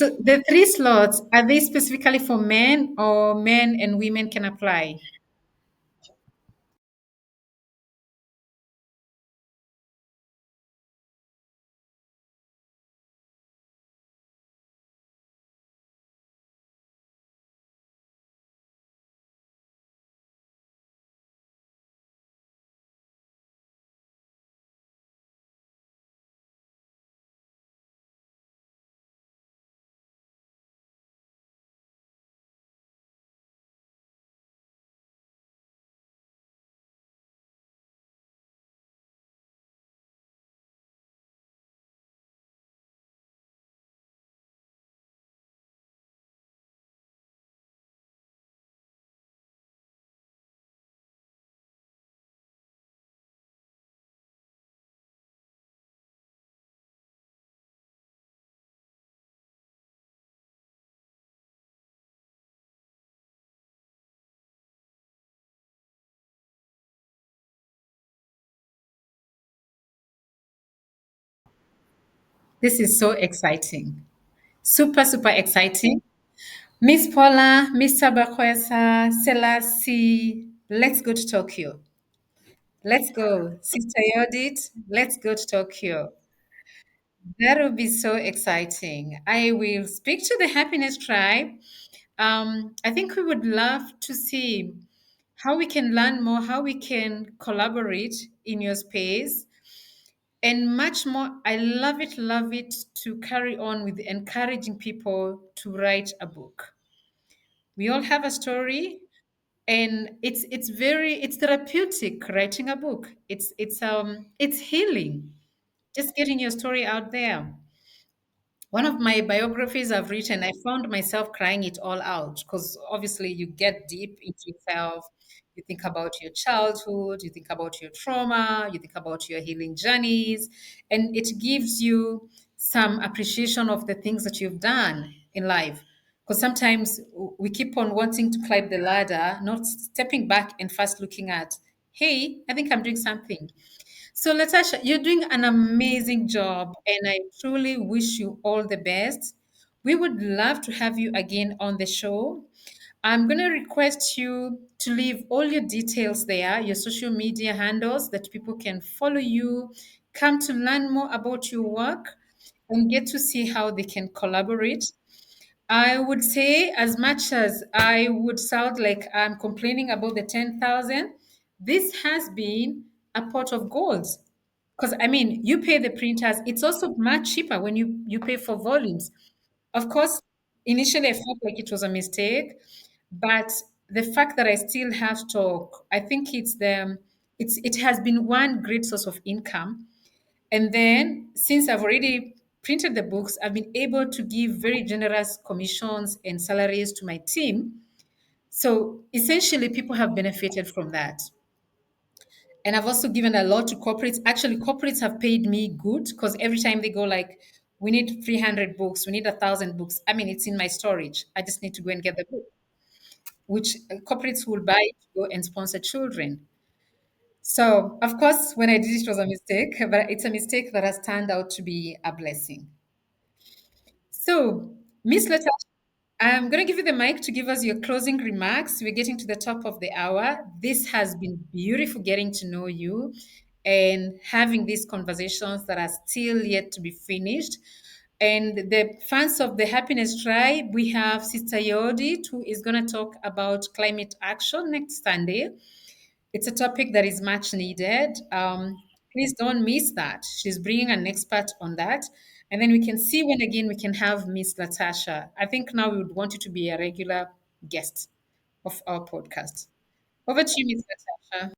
So the three slots, are they specifically for men or men and women can apply? This is so exciting. Super, super exciting. Miss Paula, Mr. Bakwesa, Selassie, let's go to Tokyo. Let's go. Sister Yodit, let's go to Tokyo. That will be so exciting. I will speak to the Happiness Tribe. I think we would love to see how we can learn more, how we can collaborate in your space, and much more. I love it to carry on with encouraging people to write a book. We all have a story, and it's therapeutic writing a book. It's healing. Just getting your story out there. One of my biographies I've written, I found myself crying it all out because obviously you get deep into yourself. You think about your childhood, you think about your trauma, you think about your healing journeys, and it gives you some appreciation of the things that you've done in life. Because sometimes we keep on wanting to climb the ladder, not stepping back and first looking at, hey, I think I'm doing something. So, Latasha, you're doing an amazing job, and I truly wish you all the best. We would love to have you again on the show. I'm going to request you to leave all your details there, your social media handles that people can follow you, come to learn more about your work, and get to see how they can collaborate. I would say, as much as I would sound like I'm complaining about the 10,000, this has been a pot of gold. Because I mean, you pay the printers, it's also much cheaper when you pay for volumes. Of course, initially I felt like it was a mistake, but the fact that I still have stock, I think it has been one great source of income. And then since I've already printed the books, I've been able to give very generous commissions and salaries to my team. So essentially, people have benefited from that. And I've also given a lot to corporates. Actually, corporates have paid me good because every time they go like, we need 300 books, we need 1,000 books. I mean, it's in my storage. I just need to go and get the book, which corporates will buy to go and sponsor children. So, of course, when I did it, it was a mistake, but it's a mistake that has turned out to be a blessing. So, Miss Latasha, I'm going to give you the mic to give us your closing remarks. We're getting to the top of the hour. This has been beautiful getting to know you and having these conversations that are still yet to be finished. And the fans of the Happiness Tribe, we have Sister Yodit, who is going to talk about climate action next Sunday. It's a topic that is much needed. Please don't miss that. She's bringing an expert on that. And then we can see when again we can have Miss Latasha. I think now we would want you to be a regular guest of our podcast. Over to you, Miss Latasha.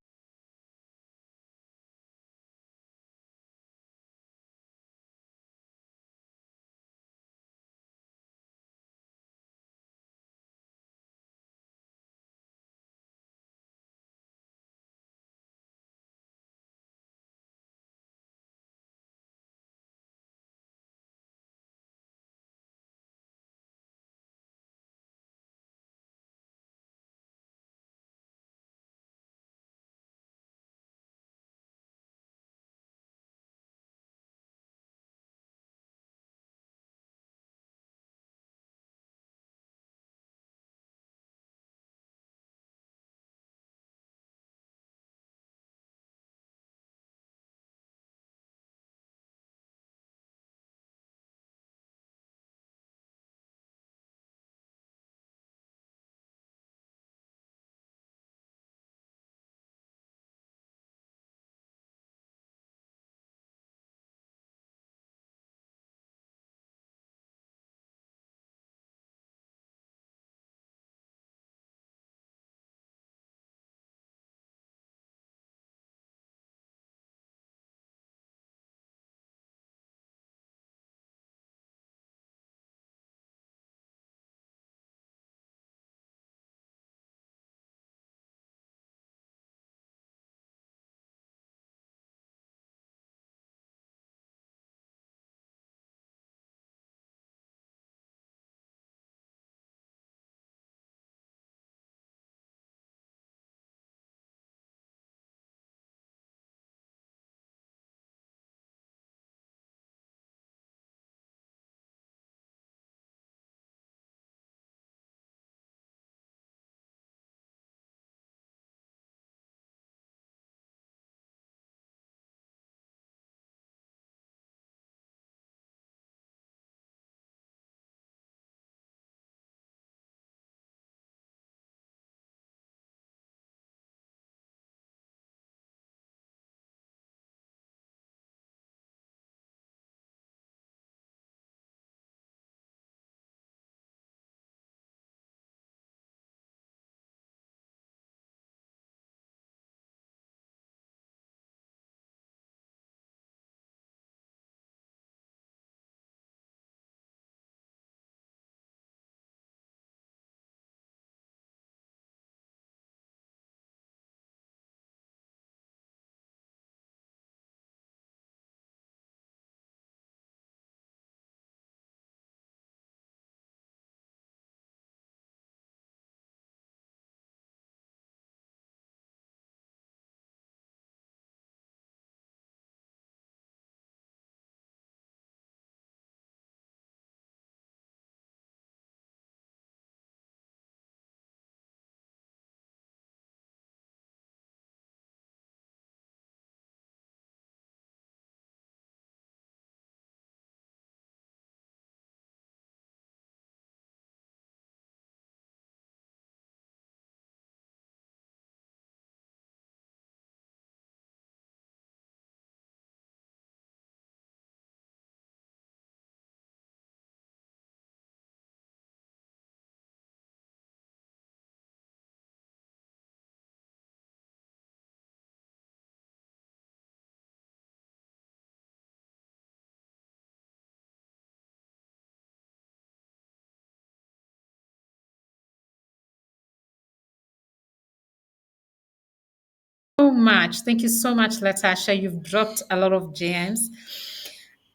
much. Thank you so much, Latasha. You've dropped a lot of gems.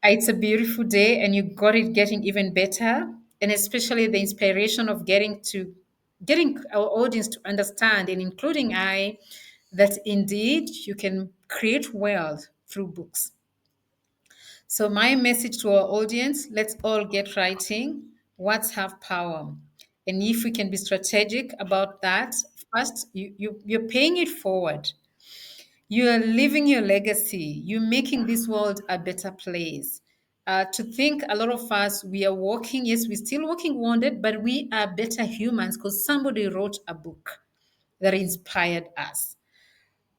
It's a beautiful day, and you got it getting even better. And especially the inspiration of getting our audience to understand, and including I, that indeed you can create wealth through books. So, my message to our audience, let's all get writing. Words have power. And if we can be strategic about that, first, you're paying it forward. You are living your legacy. You're making this world a better place. To think a lot of us, we are walking, yes, we're still walking wounded, but we are better humans because somebody wrote a book that inspired us.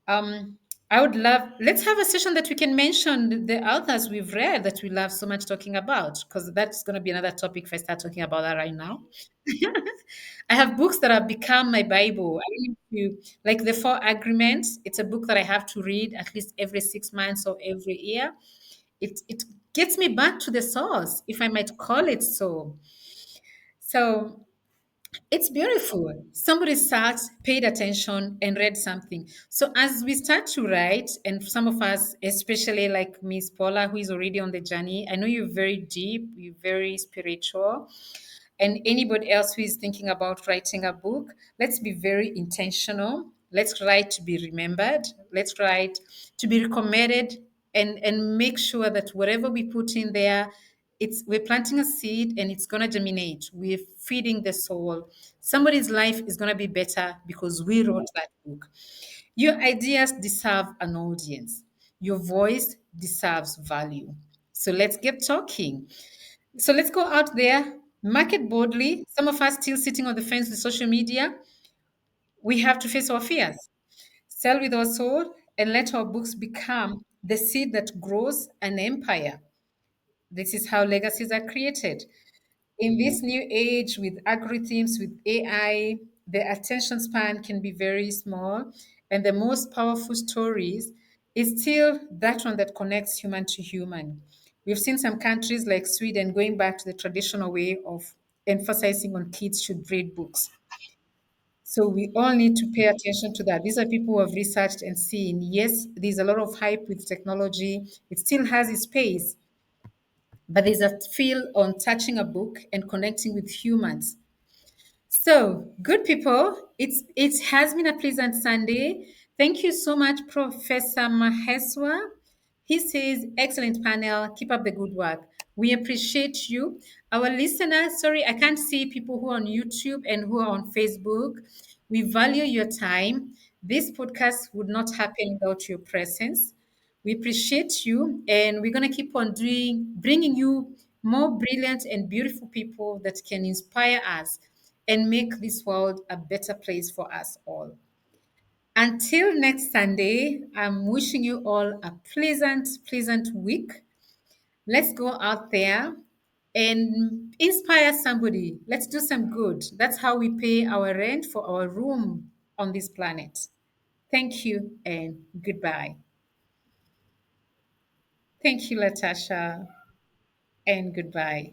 Um, I would love, let's have a session that we can mention the authors we've read that we love so much talking about, because that's going to be another topic if I start talking about that right now. I have books that have become my Bible. I don't know if you like the Four Agreements. It's a book that I have to read at least every 6 months or every year. It gets me back to the source, if I might call it so. So it's beautiful. Somebody sat, paid attention, and read something. So as we start to write, and some of us, especially like Miss Paula, who is already on the journey, I know you're very deep, you're very spiritual, and anybody else who is thinking about writing a book, let's be very intentional. Let's write to be remembered. Let's write to be recommended, and make sure that whatever we put in there, it's we're planting a seed and it's gonna germinate. We're feeding the soul. Somebody's life is gonna be better because we wrote that book. Your ideas deserve an audience. Your voice deserves value. So let's get talking. So let's go out there, market boldly. Some of us still sitting on the fence with social media. We have to face our fears, sell with our soul, and let our books become the seed that grows an empire. This is how legacies are created. In this new age with algorithms, with AI, the attention span can be very small. And the most powerful stories is still that one that connects human to human. We've seen some countries like Sweden going back to the traditional way of emphasizing on kids should read books. So we all need to pay attention to that. These are people who have researched and seen, yes, there's a lot of hype with technology. It still has its pace, but there's a feel on touching a book and connecting with humans. So, good people, it has been a pleasant Sunday. Thank you so much, Professor Maheswa. He says, excellent panel. Keep up the good work. We appreciate you. Our listeners, sorry, I can't see people who are on YouTube and who are on Facebook. We value your time. This podcast would not happen without your presence. We appreciate you, and we're going to keep on bringing you more brilliant and beautiful people that can inspire us and make this world a better place for us all. Until next Sunday, I'm wishing you all a pleasant week. Let's go out there and inspire somebody. Let's do some good. That's how we pay our rent for our room on this planet. Thank you and goodbye. Thank you, Latasha, and goodbye.